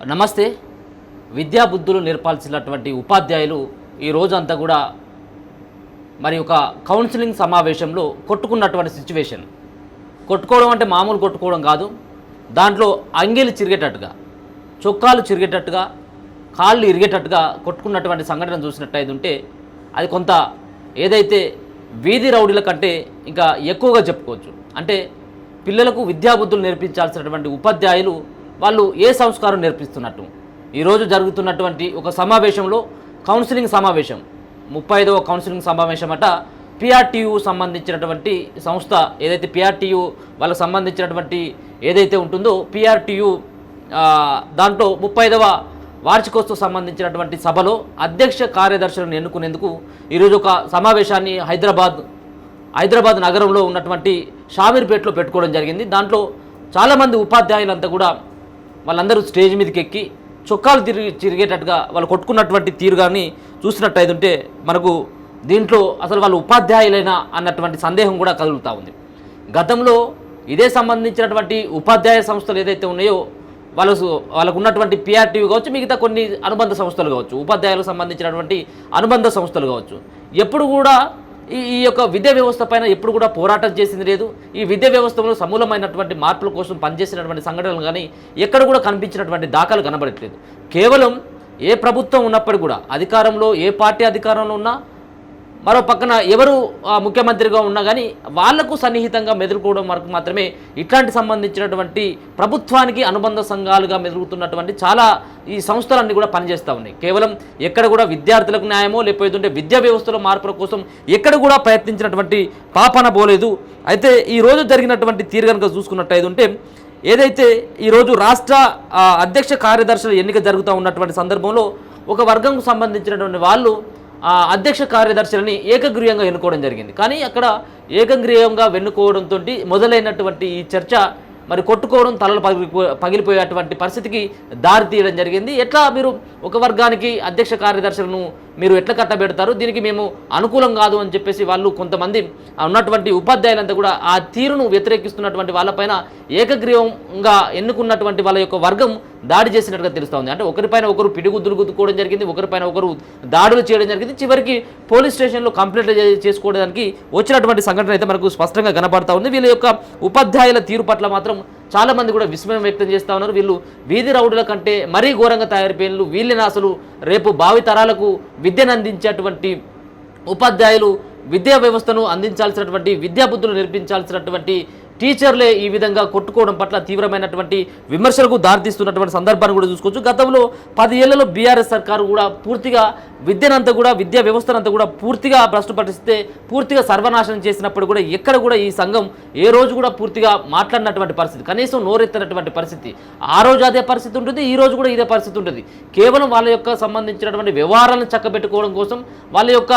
నమస్తే. విద్యాబుద్ధులు నేర్పాల్సినటువంటి ఉపాధ్యాయులు ఈ రోజంతా కూడా మరి ఒక కౌన్సిలింగ్ సమావేశంలో కొట్టుకున్నటువంటి సిచ్యువేషన్. కొట్టుకోవడం అంటే మామూలు కొట్టుకోవడం కాదు. దాంట్లో అంగీలు చిరిగేటట్టుగా, చొక్కాలు చిరిగేటట్టుగా, కాళ్ళు ఇరిగేటట్టుగా కొట్టుకున్నటువంటి సంఘటన చూసినట్టయితే ఉంటే అది కొంత ఏదైతే వీధి రౌడీల కంటే ఇంకా ఎక్కువగా చెప్పుకోవచ్చు. అంటే పిల్లలకు విద్యాబుద్ధులు నేర్పించాల్సినటువంటి ఉపాధ్యాయులు వాళ్ళు ఏ సంస్కారం నేర్పిస్తున్నట్టు ఈరోజు జరుగుతున్నటువంటి ఒక సమావేశంలో కౌన్సిలింగ్ సమావేశం 35వ కౌన్సిలింగ్ సమావేశం అట. పిఆర్టీయూ సంబంధించినటువంటి సంస్థ ఏదైతే పిఆర్టీయూ వాళ్ళకు సంబంధించినటువంటి ఏదైతే ఉంటుందో పిఆర్టీయూ దాంట్లో 35వ వార్షికోత్సవం సంబంధించినటువంటి సభలో అధ్యక్ష కార్యదర్శులను ఎన్నుకునేందుకు ఈరోజు ఒక సమావేశాన్ని హైదరాబాద్ నగరంలో ఉన్నటువంటి షామీర్పేటలో పెట్టుకోవడం జరిగింది. దాంట్లో చాలామంది ఉపాధ్యాయులంతా కూడా వాళ్ళందరూ స్టేజ్ మీదకి ఎక్కి చొక్కాలు చిరిగేటట్టుగా వాళ్ళు కొట్టుకున్నటువంటి తీరు కానీ చూసినట్టయితే ఉంటే మనకు దీంట్లో అసలు వాళ్ళు ఉపాధ్యాయులైనా అన్నటువంటి సందేహం కూడా కలుగుతూ ఉంది. గతంలో ఇదే సంబంధించినటువంటి ఉపాధ్యాయ సంస్థలు ఏదైతే ఉన్నాయో వాళ్ళకు ఉన్నటువంటి పిఆర్టీయూ కావచ్చు, మిగతా కొన్ని అనుబంధ సంస్థలు కావచ్చు, ఉపాధ్యాయులకు సంబంధించినటువంటి అనుబంధ సంస్థలు కావచ్చు, ఎప్పుడు కూడా ఈ యొక్క విద్యా వ్యవస్థ పైన ఎప్పుడు కూడా పోరాటం చేసింది లేదు. ఈ విద్యా వ్యవస్థలో సమూలమైనటువంటి మార్పుల కోసం పనిచేసినటువంటి సంఘటనలు కానీ ఎక్కడ కూడా కనిపించినటువంటి దాఖలు కనబడట్లేదు. కేవలం ఏ ప్రభుత్వం ఉన్నప్పటికీ కూడా అధికారంలో ఏ పార్టీ అధికారంలో ఉన్నా, మరో పక్కన ఎవరు ముఖ్యమంత్రిగా ఉన్నా కానీ వాళ్లకు సన్నిహితంగా మెదులుకోవడం వరకు మాత్రమే ఇట్లాంటి సంబంధించినటువంటి ప్రభుత్వానికి అనుబంధ సంఘాలుగా మెదులుతున్నటువంటి చాలా ఈ సంస్థలన్నీ కూడా పనిచేస్తూ ఉన్నాయి. కేవలం ఎక్కడ కూడా విద్యార్థులకు న్యాయమో లేకపోతే విద్యా వ్యవస్థలో మార్పుల కోసం ఎక్కడ కూడా ప్రయత్నించినటువంటి పాపన పోలేదు. అయితే ఈరోజు జరిగినటువంటి తీరు కనుక చూసుకున్నట్టయితే ఉంటే ఏదైతే ఈరోజు రాష్ట్ర అధ్యక్ష కార్యదర్శుల ఎన్నిక జరుగుతూ ఉన్నటువంటి సందర్భంలో ఒక వర్గంకు సంబంధించినటువంటి వాళ్ళు అధ్యక్ష కార్యదర్శులని ఏకగ్రీవంగా ఎన్నుకోవడం జరిగింది. కానీ అక్కడ ఏకగ్రీవంగా వెన్నుకోవడంతో మొదలైనటువంటి ఈ చర్చ మరి కొట్టుకోవడం, తలలు పగిలిపోయేటువంటి పరిస్థితికి దారి తీయడం జరిగింది. ఎట్లా మీరు ఒక వర్గానికి అధ్యక్ష కార్యదర్శులను మీరు ఎట్లా కట్టబెడతారు, దీనికి మేము అనుకూలం కాదు అని చెప్పేసి వాళ్ళు కొంతమంది ఉన్నటువంటి ఉపాధ్యాయులంతా కూడా ఆ తీరును వ్యతిరేకిస్తున్నటువంటి వాళ్ళపైన ఏకగ్రీవంగా ఎన్నుకున్నటువంటి వాళ్ళ యొక్క వర్గం దాడి చేసినట్టుగా తెలుస్తోంది. అంటే ఒకరిపైన ఒకరు పిడిగుద్దులు గుద్దుకోవడం జరిగింది, ఒకరిపైన ఒకరు దాడులు చేయడం జరిగింది. చివరికి పోలీస్ స్టేషన్లో కంప్లైంట్ చేసుకోవడానికి వచ్చినటువంటి సంఘటన అయితే మనకు స్పష్టంగా కనబడతా ఉంది. వీళ్ళ యొక్క ఉపాధ్యాయుల తీరు పట్ల మాత్రం చాలామంది కూడా విస్మయం వ్యక్తం చేస్తూ ఉన్నారు. వీళ్ళు వీధి రౌడుల కంటే మరీ ఘోరంగా తయారైపోయిన వీళ్ళని అసలు రేపు భావి తరాలకు విద్యను అందించేటువంటి ఉపాధ్యాయులు, విద్యా వ్యవస్థను అందించాల్సినటువంటి విద్యాబుద్ధులు నేర్పించాల్సినటువంటి టీచర్లే ఈ విధంగా కొట్టుకోవడం పట్ల తీవ్రమైనటువంటి విమర్శలకు దారితీస్తున్నటువంటి సందర్భాన్ని కూడా చూసుకోవచ్చు. గతంలో 10 ఏళ్లలో బీఆర్ఎస్ సర్కారు కూడా పూర్తిగా విద్యనంతా కూడా విద్యా వ్యవస్థనంతా కూడా పూర్తిగా భ్రష్టు పట్టిస్తే పూర్తిగా సర్వనాశనం చేసినప్పుడు కూడా ఎక్కడ కూడా ఈ సంఘం ఏ రోజు కూడా పూర్తిగా మాట్లాడినటువంటి పరిస్థితి, కనీసం నోరెత్తినటువంటి పరిస్థితి. ఆ రోజు అదే పరిస్థితి ఉంటుంది, ఈ రోజు కూడా ఇదే పరిస్థితి ఉంటుంది. కేవలం వాళ్ళ యొక్క సంబంధించినటువంటి వ్యవహారాలను చక్కబెట్టుకోవడం కోసం, వాళ్ళ యొక్క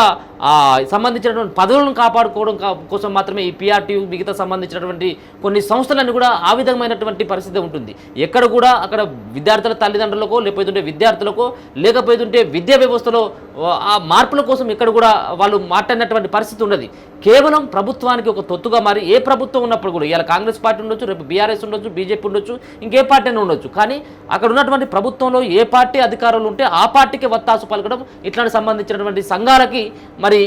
సంబంధించినటువంటి పదవులను కాపాడుకోవడం కోసం మాత్రమే ఈ పిఆర్టీయూ మిగతా సంబంధించినటువంటి కొన్ని సంస్థలన్నీ కూడా ఆ విధమైనటువంటి పరిస్థితి ఉంటుంది. ఎక్కడ కూడా అక్కడ విద్యార్థుల తల్లిదండ్రులకో లేకపోతే విద్యార్థులకో లేకపోతే విద్యా వ్యవస్థలో ఆ మార్పుల కోసం ఎక్కడ కూడా వాళ్ళు మాట్లాడినటువంటి పరిస్థితి ఉండదు. కేవలం ప్రభుత్వానికి ఒక తొత్తుగా మారి ఏ ప్రభుత్వం ఉన్నప్పుడు కూడా ఇలా కాంగ్రెస్ పార్టీ ఉండొచ్చు, రేపు బీఆర్ఎస్ ఉండొచ్చు, బీజేపీ ఉండొచ్చు, ఇంకే పార్టీ అయినా ఉండొచ్చు, కానీ అక్కడ ఉన్నటువంటి ప్రభుత్వంలో ఏ పార్టీ అధికారులు ఉంటే ఆ పార్టీకి వత్తాసు పలకడం ఇట్లాంటి సంబంధించినటువంటి సంఘాలకి మరి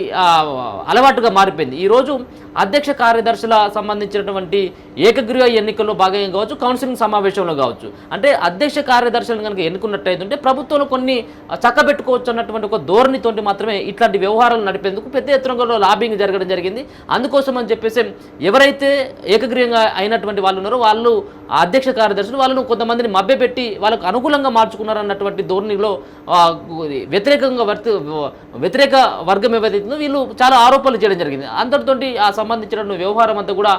అలవాటుగా మారిపోయింది. ఈరోజు అధ్యక్ష కార్యదర్శుల సంబంధించినటువంటి ఏకగ్రీవ ఎన్నికల్లో భాగంగా కావచ్చు, కౌన్సిలింగ్ సమావేశంలో కావచ్చు, అంటే అధ్యక్ష కార్యదర్శులను కనుక ఎన్నుకున్నట్టయితే ప్రభుత్వంలో కొన్ని చక్కబెట్టుకోవచ్చు అన్నటువంటి ఒక ధోరణితోటి మాత్రమే ఇట్లాంటి వ్యవహారాలు నడిపేందుకు పెద్ద ఎత్తున లాబింగ్ జరగడం జరిగింది. అందుకోసం అని చెప్పేసి ఎవరైతే ఏకగ్రీవంగా అయినటువంటి వాళ్ళు ఉన్నారో వాళ్ళు అధ్యక్ష కార్యదర్శులు వాళ్ళను కొంతమందిని మభ్యపెట్టి వాళ్ళకు అనుకూలంగా మార్చుకున్నారన్నటువంటి ధోరణిలో వ్యతిరేక వర్గం ఏవైతుందో వీళ్ళు చాలా ఆరోపణలు చేయడం జరిగింది. అందరితోటి ఆ సంబంధించిన వ్యవహారం అంతా కూడా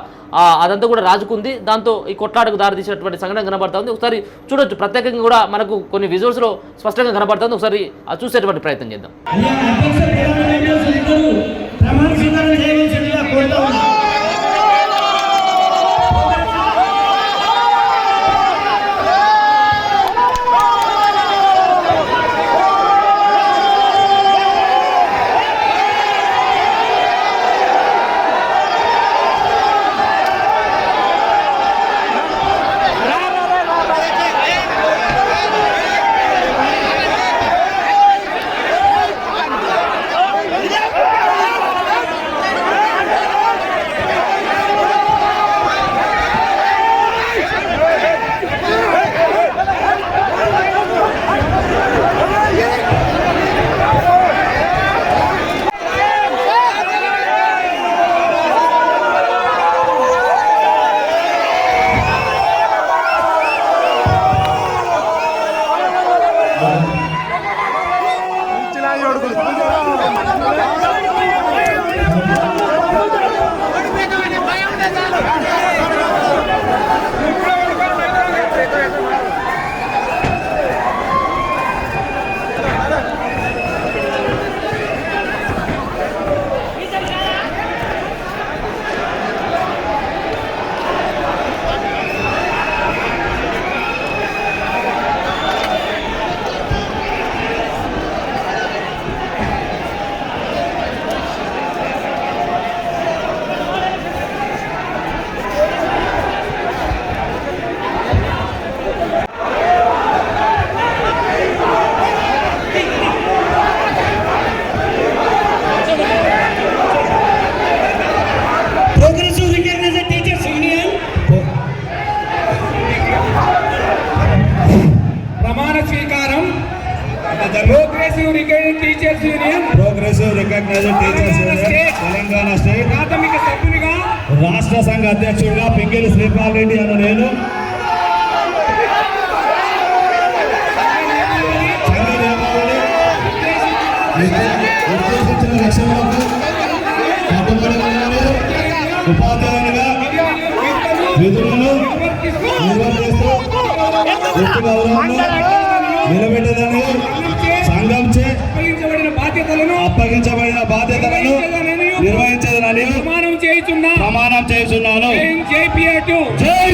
అదంతా కూడా రాజుకుంది. దాంతో ఈ కొట్లాటకు దారితీసినటువంటి సంఘటన కనబడతా ఉంది. ఒకసారి చూడొచ్చు, ప్రత్యేకంగా కూడా మనకు కొన్ని విజువల్స్లో స్పష్టంగా కనబడుతుంది. ఒకసారి చూసేటువంటి ప్రయత్నం చేద్దాం. Progressive recognised teachers union Telangana state ప్రాథమిక సభ్యునిగా రాష్ట్ర సంఘ అధ్యక్షుడిగా పింగళి శ్రీపాల్ రెడ్డి అన్న నేను సంఘ నియమావళి ఉద్దేశించిన లక్ష్యాలకు కట్టుబడి ఉండాలని ఉపాధ్యాయునిగా విధులను నిర్వర్తిస్తూ వృత్తి గౌరవాన్ని నిలబెట్టదని సంఘంచే అప్పగించబడిన బాధ్యతలను నిర్వహించదనని ప్రమాణం చేస్తున్నాను. జై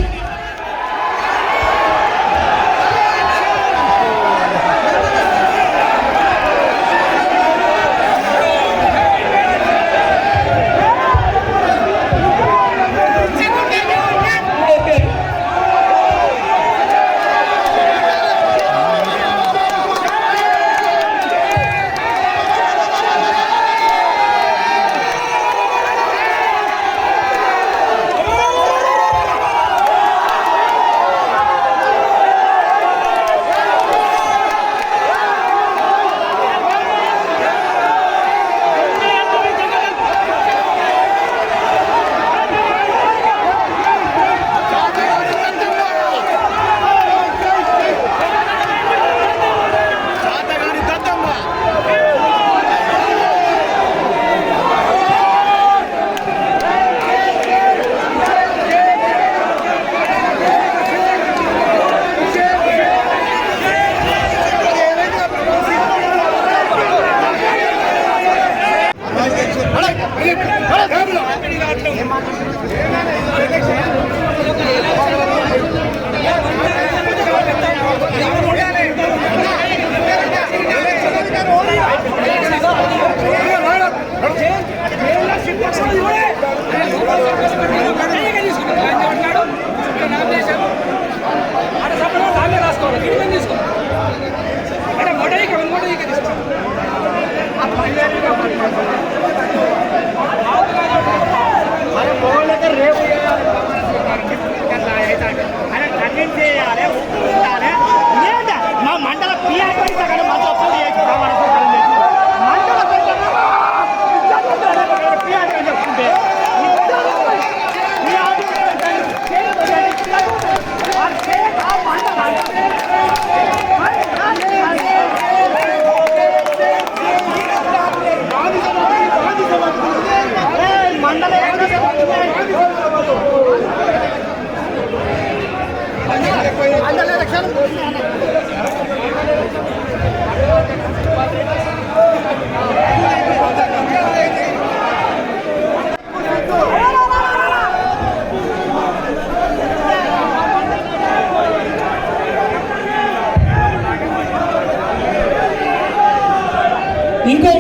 ఇంకో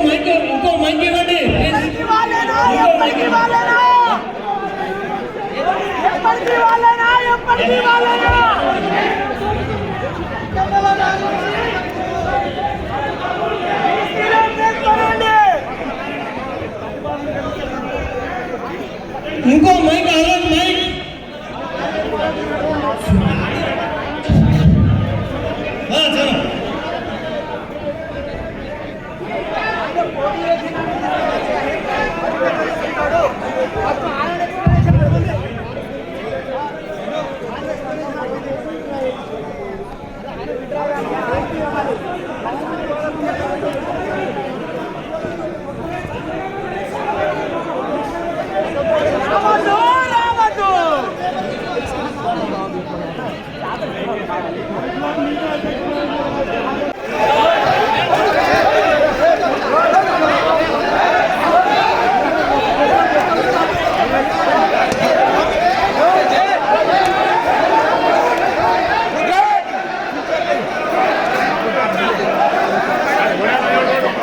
మైక్ ఇవ్వండి ఎప్పటికీ వాళ్ళేనా